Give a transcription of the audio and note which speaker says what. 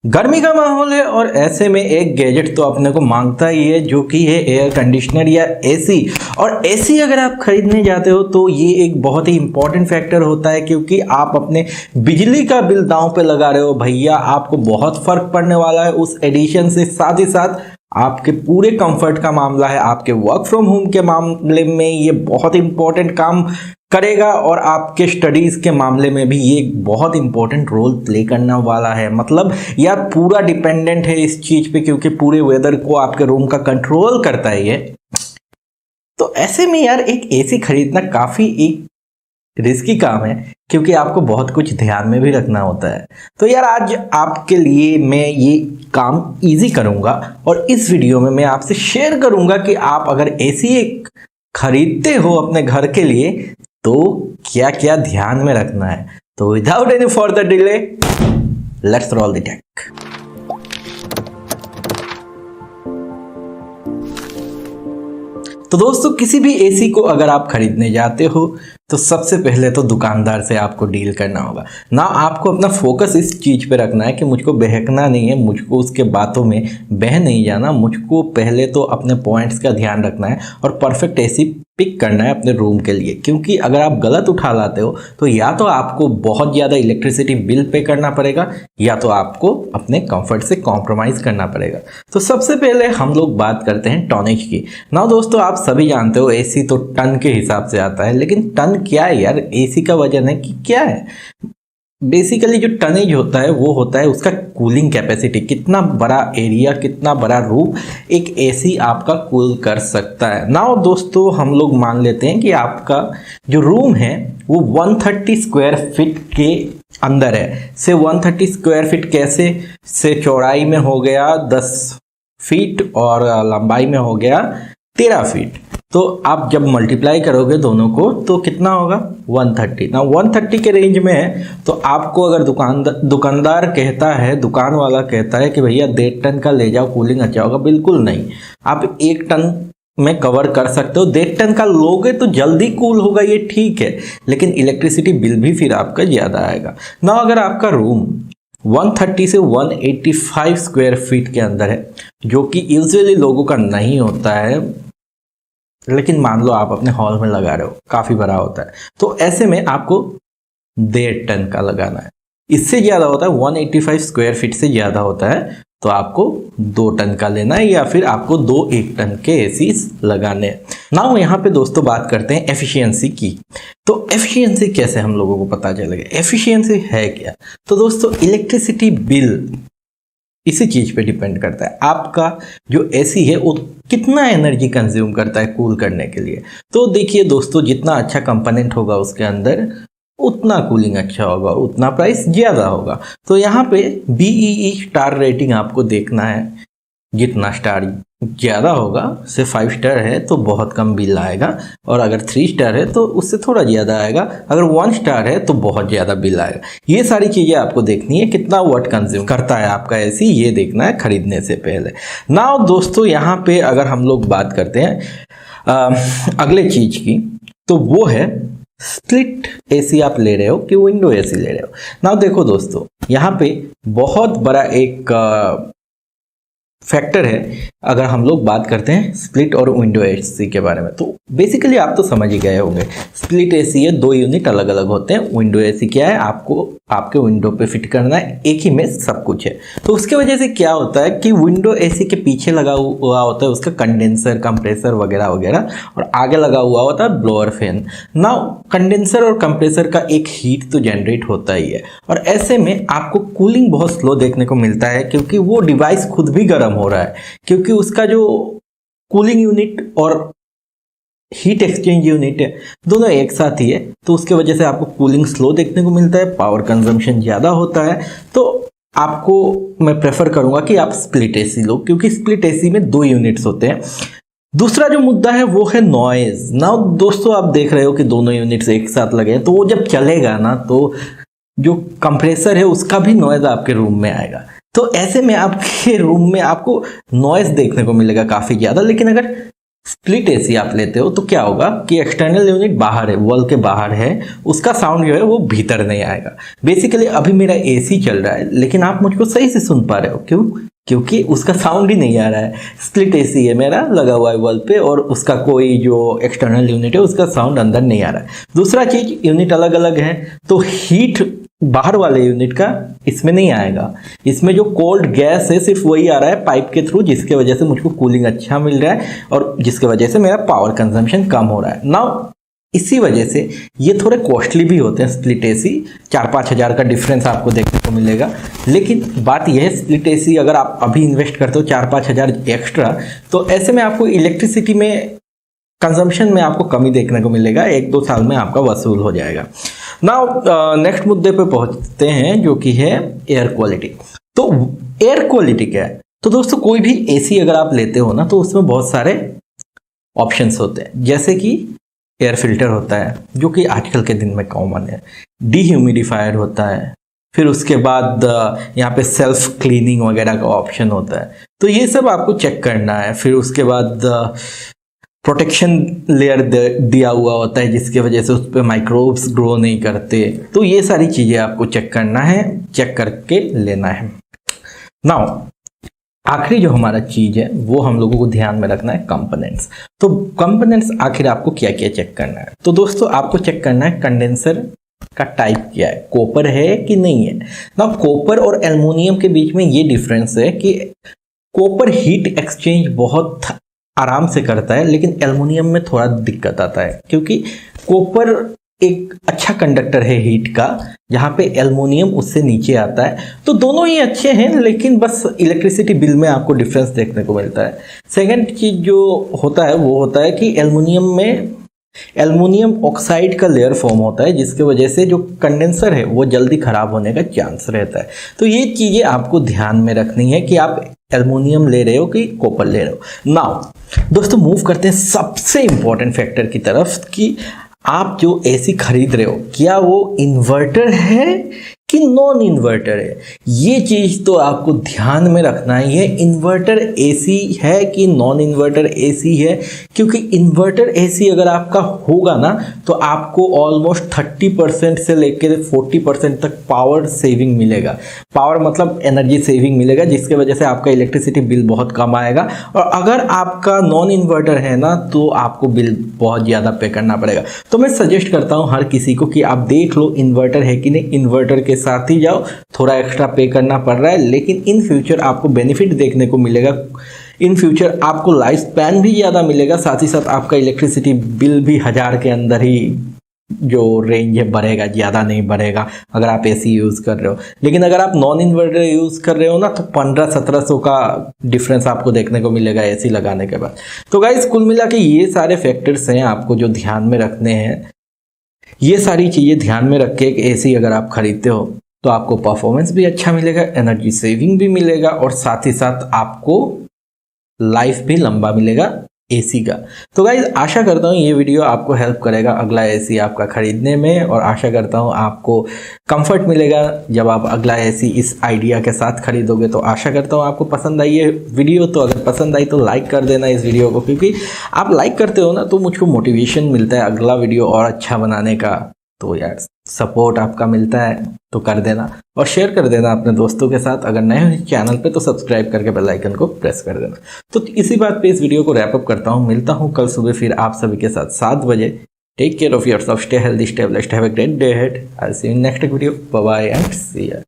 Speaker 1: गर्मी का माहौल है और ऐसे में एक गैजेट तो अपने को मांगता ही है जो कि है एयर कंडीशनर या एसी। और एसी अगर आप खरीदने जाते हो तो ये एक बहुत ही इंपॉर्टेंट फैक्टर होता है क्योंकि आप अपने बिजली का बिल दांव पे लगा रहे हो भैया। आपको बहुत फर्क पड़ने वाला है उस एडिशन से। साथ ही साथ आपके पूरे कंफर्ट का मामला है, आपके वर्क फ्रॉम होम के मामले में ये बहुत इंपॉर्टेंट काम करेगा और आपके स्टडीज के मामले में भी ये बहुत इंपॉर्टेंट रोल प्ले करने वाला है। मतलब यार पूरा डिपेंडेंट है इस चीज पे क्योंकि पूरे वेदर को आपके रूम का कंट्रोल करता है ये। तो ऐसे में यार एक एसी खरीदना काफी एक रिस्की काम है क्योंकि आपको बहुत कुछ ध्यान में भी रखना होता है। तो यार आज आपके लिए मैं ये काम इजी करूंगा और इस वीडियो में मैं आपसे शेयर करूंगा कि आप अगर एसी एक खरीदते हो अपने घर के लिए तो क्या क्या ध्यान में रखना है। तो without any further delay let's roll the take. तो दोस्तों किसी भी एसी को अगर आप खरीदने जाते हो तो सबसे पहले तो दुकानदार से आपको डील करना होगा ना। आपको अपना फोकस इस चीज़ पे रखना है कि मुझको बहकना नहीं है, मुझको उसके बातों में बह नहीं जाना। मुझको पहले तो अपने पॉइंट्स का ध्यान रखना है और परफेक्ट एसी पिक करना है अपने रूम के लिए। क्योंकि अगर आप गलत उठा लाते हो तो या तो आपको बहुत ज़्यादा इलेक्ट्रिसिटी बिल पे करना पड़ेगा या तो आपको अपने कंफर्ट से कॉम्प्रोमाइज़ करना पड़ेगा। तो सबसे पहले हम लोग बात करते हैं टॉनेज की। ना दोस्तों आप सभी जानते हो एसी तो टन के हिसाब से आता है, लेकिन टन क्या है यार? एसी का वजन है कि क्या है? बेसिकली जो टनेज होता है वो होता है उसका कूलिंग कैपेसिटी। कितना बड़ा एरिया, कितना बड़ा रूम एक एसी आपका कूल कर सकता है। नाउ दोस्तों हम लोग मान लेते हैं कि आपका जो रूम है वो 130 स्क्वायर फीट के अंदर है। से 130 स्क्वायर फीट कैसे? से चौड़ाई में हो गया 10 फीट और लंबाई में हो गया 13 फीट। तो आप जब मल्टीप्लाई करोगे दोनों को तो कितना होगा? 130। ना 130 के रेंज में है तो आपको अगर दुकानदार कहता है, दुकान वाला कहता है कि भैया 1.5 टन का ले जाओ कूलिंग अच्छा होगा, बिल्कुल नहीं। आप 1 टन में कवर कर सकते हो। 1.5 टन का लोगे तो जल्दी कूल होगा, ये ठीक है, लेकिन इलेक्ट्रिसिटी बिल भी फिर आपका ज़्यादा आएगा ना। अगर आपका रूम 130 से 185 स्क्वायर फीट के अंदर है जो कि यूजुअली लोगों का नहीं होता है, लेकिन मान लो आप अपने हॉल में लगा रहे हो, काफ़ी बड़ा होता है, तो ऐसे में आपको 1.5 टन का लगाना है। इससे ज़्यादा होता है 185 स्क्वायर फीट से ज़्यादा होता है तो आपको 2 टन का लेना है या फिर आपको 1 टन के एसी लगाने हैं। नाउ यहाँ पे दोस्तों बात करते हैं एफिशिएंसी की। तो एफिशिएंसी कैसे हम लोगों को पता चलेगा? एफिशिएंसी है क्या? तो दोस्तों इलेक्ट्रिसिटी बिल इसी चीज़ पे डिपेंड करता है। आपका जो एसी है वो कितना एनर्जी कंज्यूम करता है कूल करने के लिए। तो देखिए दोस्तों जितना अच्छा कंपोनेंट होगा उसके अंदर उतना कूलिंग अच्छा होगा, उतना प्राइस ज़्यादा होगा। तो यहाँ पे BEE स्टार रेटिंग आपको देखना है। जितना स्टार ज़्यादा होगा, से 5 स्टार है तो बहुत कम बिल आएगा, और अगर 3 स्टार है तो उससे थोड़ा ज़्यादा आएगा, अगर 1 स्टार है तो बहुत ज़्यादा बिल आएगा। ये सारी चीज़ें आपको देखनी है। कितना वाट कंज्यूम करता है आपका एसी ये देखना है खरीदने से पहले। नाउ दोस्तों यहाँ पे अगर हम लोग बात करते हैं अगले चीज़ की, तो वो है स्प्लिट एसी आप ले रहे हो कि विंडो एसी ले रहे हो। नाउ देखो दोस्तों यहाँ पे बहुत बड़ा एक फैक्टर है अगर हम लोग बात करते हैं स्प्लिट और विंडो एसी के बारे में। तो बेसिकली आप तो समझ ही गए होंगे, स्प्लिट एसी है, 2 यूनिट अलग अलग होते हैं। विंडो एसी क्या है? आपको आपके विंडो पे फिट करना है, एक ही में सब कुछ है। तो उसके वजह से क्या होता है कि विंडो एसी के पीछे लगा हुआ होता है उसका कंडेंसर, कंप्रेसर वगैरह वगैरह, और आगे लगा हुआ होता है ब्लोअर फैन। ना कंडेंसर और कंप्रेसर का एक हीट तो जनरेट होता ही है, और ऐसे में आपको कूलिंग बहुत स्लो देखने को मिलता है क्योंकि वो डिवाइस खुद भी गर्म हो रहा है, क्योंकि उसका जो कूलिंग यूनिट और हीट एक्सचेंज यूनिट है दोनों एक साथ ही है। तो उसके वजह से आपको कूलिंग स्लो देखने को मिलता है, पावर कंजम्पशन ज़्यादा होता है। तो आपको मैं प्रेफर करूंगा कि आप स्प्लिट एसी लो क्योंकि स्प्लिट एसी में 2 यूनिट्स होते हैं। दूसरा जो मुद्दा है वो है नॉइज। ना दोस्तों आप देख रहे हो कि दोनों यूनिट्स एक साथ लगे हैं, तो वो जब चलेगा ना तो जो कंप्रेसर है उसका भी नॉइज आपके रूम में आएगा। तो ऐसे में आपके रूम में आपको नॉइज देखने को मिलेगा काफ़ी ज़्यादा। लेकिन अगर स्प्लिट एसी आप लेते हो तो क्या होगा कि एक्सटर्नल यूनिट बाहर है, वॉल के बाहर है, उसका साउंड जो है वो भीतर नहीं आएगा। बेसिकली अभी मेरा एसी चल रहा है लेकिन आप मुझको सही से सुन पा रहे हो, क्यों? क्योंकि उसका साउंड ही नहीं आ रहा है। स्प्लिट एसी है मेरा, लगा हुआ है वॉल पे, और उसका कोई जो एक्सटर्नल यूनिट है उसका साउंड अंदर नहीं आ रहा है। दूसरा चीज, यूनिट अलग अलग है तो हीट बाहर वाले यूनिट का इसमें नहीं आएगा। इसमें जो कोल्ड गैस है सिर्फ वही आ रहा है पाइप के थ्रू, जिसके वजह से मुझको कूलिंग अच्छा मिल रहा है और जिसके वजह से मेरा पावर कंजम्पशन कम हो रहा है। नाउ इसी वजह से ये थोड़े कॉस्टली भी होते हैं स्प्लिट एसी, 4-5 हज़ार का डिफरेंस आपको देखने को मिलेगा। लेकिन बात यह है, स्प्लिट एसी अगर आप अभी इन्वेस्ट करते हो 4-5 हज़ार एक्स्ट्रा, तो ऐसे में आपको इलेक्ट्रिसिटी में कंजम्पशन में आपको कमी देखने को मिलेगा, 1-2 साल में आपका वसूल हो जाएगा। नाउ नेक्स्ट मुद्दे पे पहुंचते हैं जो कि है एयर क्वालिटी। तो एयर क्वालिटी क्या है? तो दोस्तों कोई भी एसी अगर आप लेते हो ना तो उसमें बहुत सारे ऑप्शंस होते हैं, जैसे कि एयर फिल्टर होता है जो कि आजकल के दिन में कॉमन है, डीह्यूमिडिफायर होता है, फिर उसके बाद यहाँ पे सेल्फ क्लीनिंग वगैरह का ऑप्शन होता है। तो ये सब आपको चेक करना है। फिर उसके बाद प्रोटेक्शन लेयर दिया हुआ होता है जिसके वजह से उस पर माइक्रोब्स ग्रो नहीं करते। तो ये सारी चीज़ें आपको चेक करना है, चेक करके लेना है। नाउ आखिरी जो हमारा चीज़ है वो हम लोगों को ध्यान में रखना है, कंपोनेंट्स। तो कंपोनेंट्स आखिर आपको क्या क्या चेक करना है? तो दोस्तों आपको चेक करना है कंडेंसर का टाइप क्या है, कॉपर है कि नहीं है। ना कॉपर और एल्युमिनियम के बीच में ये डिफरेंस है कि कॉपर हीट एक्सचेंज बहुत आराम से करता है, लेकिन एल्युमिनियम में थोड़ा दिक्कत आता है क्योंकि कॉपर एक अच्छा कंडक्टर है हीट का, जहाँ पे एल्युमिनियम उससे नीचे आता है। तो दोनों ही अच्छे हैं, लेकिन बस इलेक्ट्रिसिटी बिल में आपको डिफरेंस देखने को मिलता है। सेकंड चीज जो होता है वो होता है कि एल्युमिनियम में एल्युमिनियम ऑक्साइड का लेयर फॉर्म होता है, जिसके वजह से जो कंडेंसर है वो जल्दी खराब होने का चांस रहता है। तो ये चीज़ें आपको ध्यान में रखनी है कि आप एल्युमिनियम ले रहे हो कि कॉपर ले रहे हो। नाउ दोस्तों मूव करते हैं सबसे इंपॉर्टेंट फैक्टर की तरफ कि आप जो एसी खरीद रहे हो क्या वो इन्वर्टर है कि नॉन इन्वर्टर है। ये चीज़ तो आपको ध्यान में रखना है, ये इन्वर्टर एसी है कि नॉन इन्वर्टर एसी है, क्योंकि इन्वर्टर एसी अगर आपका होगा ना तो आपको ऑलमोस्ट 30% से लेकर 40% तक पावर सेविंग मिलेगा। पावर मतलब एनर्जी सेविंग मिलेगा, जिसके वजह से आपका इलेक्ट्रिसिटी बिल बहुत कम आएगा। और अगर आपका नॉन इन्वर्टर है ना तो आपको बिल बहुत ज़्यादा पे करना पड़ेगा। तो मैं सजेस्ट करता हूँ हर किसी को कि आप देख लो इन्वर्टर है कि नहीं, इन्वर्टर के साथ ही जाओ। थोड़ा एक्स्ट्रा पे करना पड़ रहा है, लेकिन इन फ्यूचर आपको बेनिफिट देखने को मिलेगा। इन फ्यूचर आपको लाइफ स्पैन भी ज़्यादा मिलेगा, साथ ही साथ आपका इलेक्ट्रिसिटी बिल भी 1000 के अंदर ही जो रेंज है बढ़ेगा, ज़्यादा नहीं बढ़ेगा अगर आप एसी यूज़ कर रहे हो। लेकिन अगर आप नॉन इन्वर्टर यूज़ कर रहे हो ना तो 1500-1700 का डिफरेंस आपको देखने को मिलेगा एसी लगाने के बाद। तो गाइस कुल मिला के ये सारे फैक्टर्स हैं आपको जो ध्यान में रखने हैं। ये सारी चीज़ें ध्यान में रख के एक एसी अगर आप खरीदते हो तो आपको परफॉर्मेंस भी अच्छा मिलेगा, एनर्जी सेविंग भी मिलेगा और साथ ही साथ आपको लाइफ भी लंबा मिलेगा एसी का। तो गाइज आशा करता हूँ ये वीडियो आपको हेल्प करेगा अगला एसी आपका खरीदने में, और आशा करता हूँ आपको कंफर्ट मिलेगा जब आप अगला एसी इस आइडिया के साथ खरीदोगे। तो आशा करता हूँ आपको पसंद आई ये वीडियो। तो अगर पसंद आई तो लाइक कर देना इस वीडियो को, क्योंकि आप लाइक करते हो ना तो मुझको मोटिवेशन मिलता है अगला वीडियो और अच्छा बनाने का। तो यार सपोर्ट आपका मिलता है तो कर देना और शेयर कर देना अपने दोस्तों के साथ। अगर नए हो चैनल पे तो सब्सक्राइब करके बेल आइकन को प्रेस कर देना। तो इसी बात पे इस वीडियो को रैप अप करता हूँ। मिलता हूँ कल सुबह फिर आप सभी के साथ 7 बजे। Take care of yourself, stay healthy, stay blessed, have a great day ahead. I will see you in next video. Bye bye and see you.